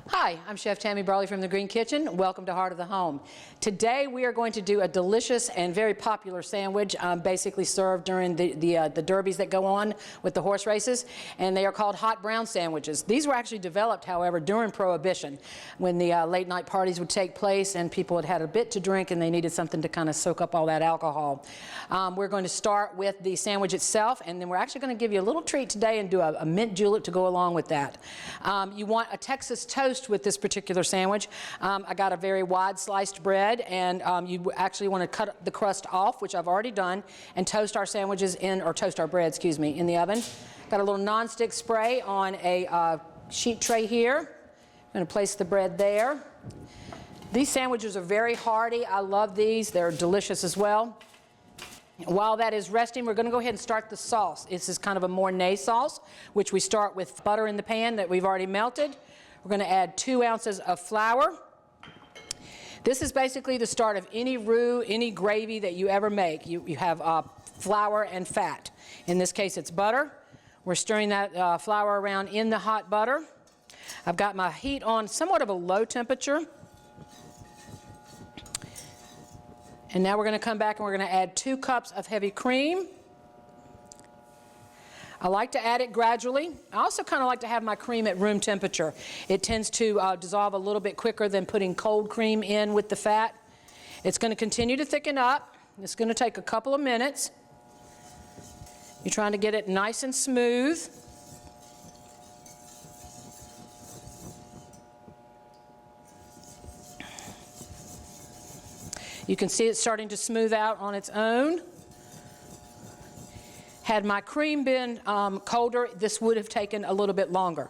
Hi, I'm Chef Tammy Brawley from the Green Kitchen. Welcome to Heart of the Home. Today we are going to do a delicious and very popular sandwich, basically served during the derbies that go on with the horse races, and they are called hot brown sandwiches. These were actually developed, however, during Prohibition, when the late night parties would take place and people had had a bit to drink and they needed something to kind of soak up all that alcohol. We're going to start with the sandwich itself, and then we're actually going to give you a little treat today and do a mint julep to go along with that. You want a Texas toast with this particular sandwich. I got a very wide sliced bread, and you actually want to cut the crust off, which I've already done, and toast our sandwiches in, or toast our bread, excuse me, in the oven. Got a little non-stick spray on a sheet tray here. I'm going to place the bread there. These sandwiches are very hearty. I love these. They're delicious as well. While that is resting, we're going to go ahead and start the sauce. This is kind of a Mornay sauce, which we start with butter in the pan that we've already melted. We're going to add 2 ounces of flour. This is basically the start of any roux, any gravy that you ever make. You have flour and fat. In this case, it's butter. We're stirring that flour around in the hot butter. I've got my heat on somewhat of a low temperature. And now we're going to come back and we're going to add 2 cups of heavy cream. I like to add it gradually. I also kind of like to have my cream at room temperature. It tends to dissolve a little bit quicker than putting cold cream in with the fat. It's going to continue to thicken up. It's going to take a couple of minutes. You're trying to get it nice and smooth. You can see it starting to smooth out on its own. Had my cream been colder, this would have taken a little bit longer.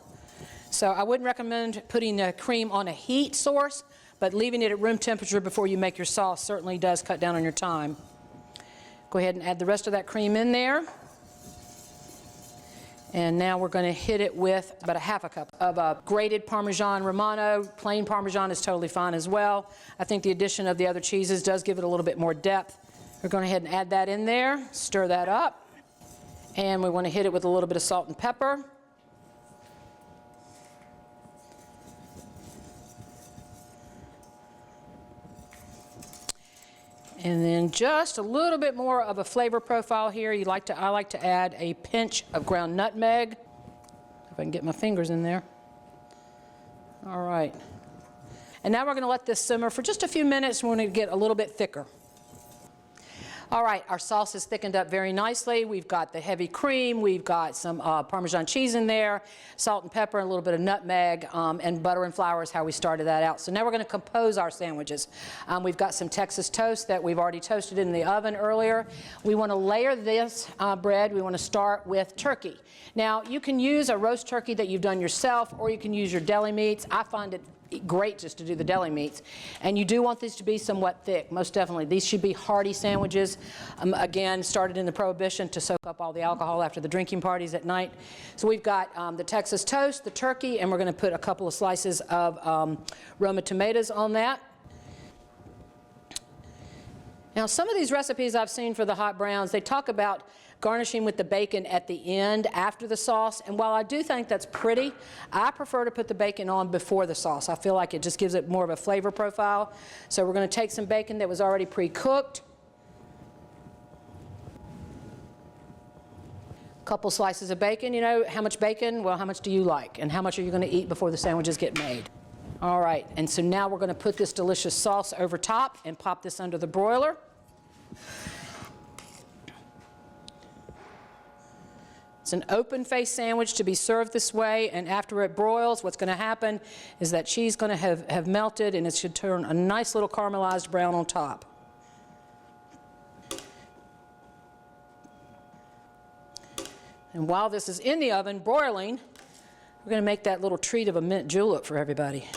So I wouldn't recommend putting the cream on a heat source, but leaving it at room temperature before you make your sauce certainly does cut down on your time. Go ahead and add the rest of that cream in there. And now we're going to hit it with about a half a cup of grated Parmesan Romano. Plain Parmesan is totally fine as well. I think the addition of the other cheeses does give it a little bit more depth. We're going to go ahead and add that in there, stir that up. And we want to hit it with a little bit of salt and pepper. And then just a little bit more of a flavor profile here. I like to add a pinch of ground nutmeg. If I can get my fingers in there. All right. And now we're going to let this simmer for just a few minutes. We're going to get a little bit thicker. All right, our sauce is thickened up very nicely. We've got the heavy cream, we've got some Parmesan cheese in there, salt and pepper, and a little bit of nutmeg, and butter and flour is how we started that out. So now we're going to compose our sandwiches. We've got some Texas toast that we've already toasted in the oven earlier. We want to layer this bread. We want to start with turkey. Now, you can use a roast turkey that you've done yourself, or you can use your deli meats. I find it great just to do the deli meats. And you do want these to be somewhat thick, most definitely. These should be hearty sandwiches. Again, started in the Prohibition to soak up all the alcohol after the drinking parties at night. So we've got the Texas toast, the turkey, and we're going to put a couple of slices of Roma tomatoes on that. Now, some of these recipes I've seen for the hot browns, they talk about garnishing with the bacon at the end after the sauce. And while I do think that's pretty, I prefer to put the bacon on before the sauce. I feel like it just gives it more of a flavor profile. So we're going to take some bacon that was already pre-cooked. A couple slices of bacon. You know, how much bacon? Well, how much do you like? And how much are you going to eat before the sandwiches get made? All right, and so now we're going to put this delicious sauce over top and pop this under the broiler. It's an open-faced sandwich to be served this way, and after it broils, what's going to happen is that cheese is going to have melted, and it should turn a nice little caramelized brown on top. And while this is in the oven broiling, we're going to make that little treat of a mint julep for everybody.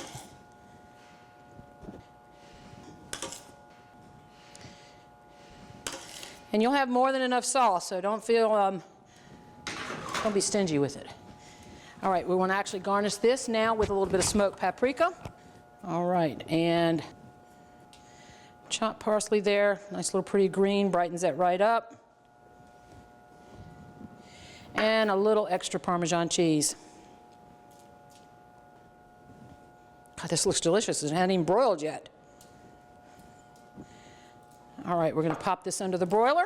And you'll have more than enough sauce, so don't feel don't be stingy with it. All right, we want to actually garnish this now with a little bit of smoked paprika. All right, and chopped parsley there. Nice little pretty green, brightens that right up. And a little extra Parmesan cheese. God, this looks delicious. It hasn't even broiled yet. All right, we're going to pop this under the broiler.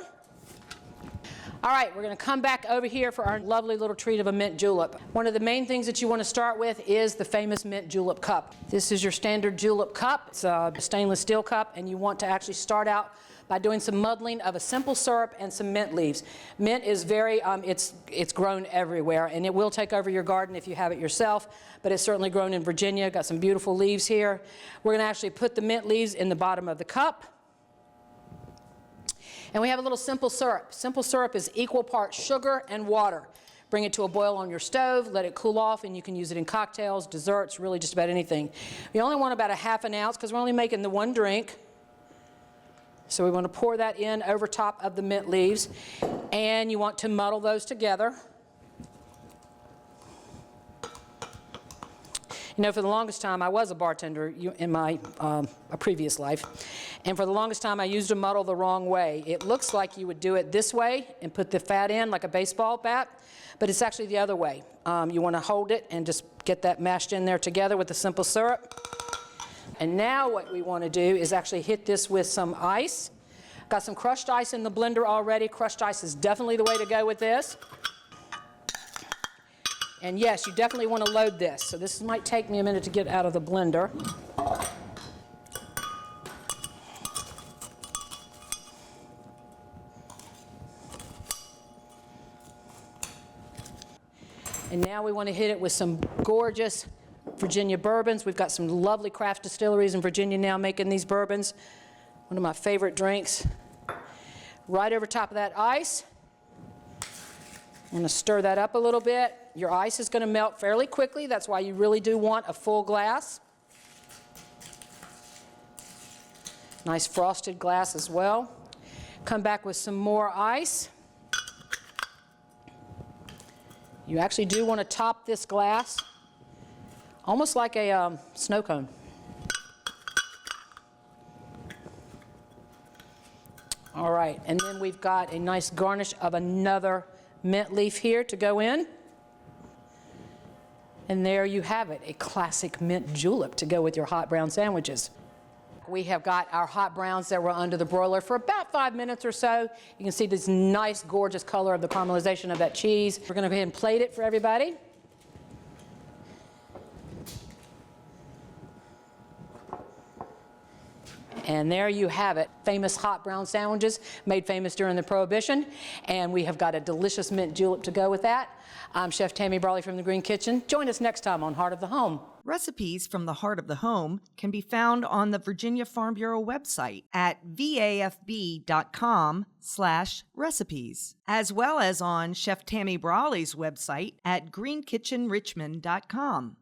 All right, we're going to come back over here for our lovely little treat of a mint julep. One of the main things that you want to start with is the famous mint julep cup. This is your standard julep cup. It's a stainless steel cup, and you want to actually start out by doing some muddling of a simple syrup and some mint leaves. Mint is very, it's grown everywhere, and it will take over your garden if you have it yourself, but it's certainly grown in Virginia. Got some beautiful leaves here. We're going to actually put the mint leaves in the bottom of the cup. And we have a little simple syrup. Simple syrup is equal parts sugar and water. Bring it to a boil on your stove, let it cool off, and you can use it in cocktails, desserts, really just about anything. We only want about a ½ an ounce because we're only making the one drink. So we want to pour that in over top of the mint leaves, and you want to muddle those together. You know, for the longest time, I was a bartender in my a previous life, and for the longest time, I used a muddle the wrong way. It looks like you would do it this way and put the fat in like a baseball bat, but it's actually the other way. You want to hold it and just get that mashed in there together with the simple syrup. And now what we want to do is actually hit this with some ice. Got some crushed ice in the blender already. Crushed ice is definitely the way to go with this. And yes, you definitely want to load this. So this might take me a minute to get out of the blender. And now we want to hit it with some gorgeous Virginia bourbons. We've got some lovely craft distilleries in Virginia now making these bourbons. One of my favorite drinks. Right over top of that ice. I'm going to stir that up a little bit. Your ice is going to melt fairly quickly. That's why you really do want a full glass. Nice frosted glass as well. Come back with some more ice. You actually do want to top this glass almost like a snow cone. All right, and then we've got a nice garnish of another mint leaf here to go in. And there you have it, a classic mint julep to go with your hot brown sandwiches. We have got our hot browns that were under the broiler for about 5 minutes or so. You can see this nice, gorgeous color of the caramelization of that cheese. We're going to go ahead and plate it for everybody. And there you have it, famous hot brown sandwiches made famous during the Prohibition. And we have got a delicious mint julep to go with that. I'm Chef Tammy Brawley from the Green Kitchen. Join us next time on Heart of the Home. Recipes from the Heart of the Home can be found on the Virginia Farm Bureau website at vafb.com/recipes, as well as on Chef Tammy Brawley's website at greenkitchenrichmond.com.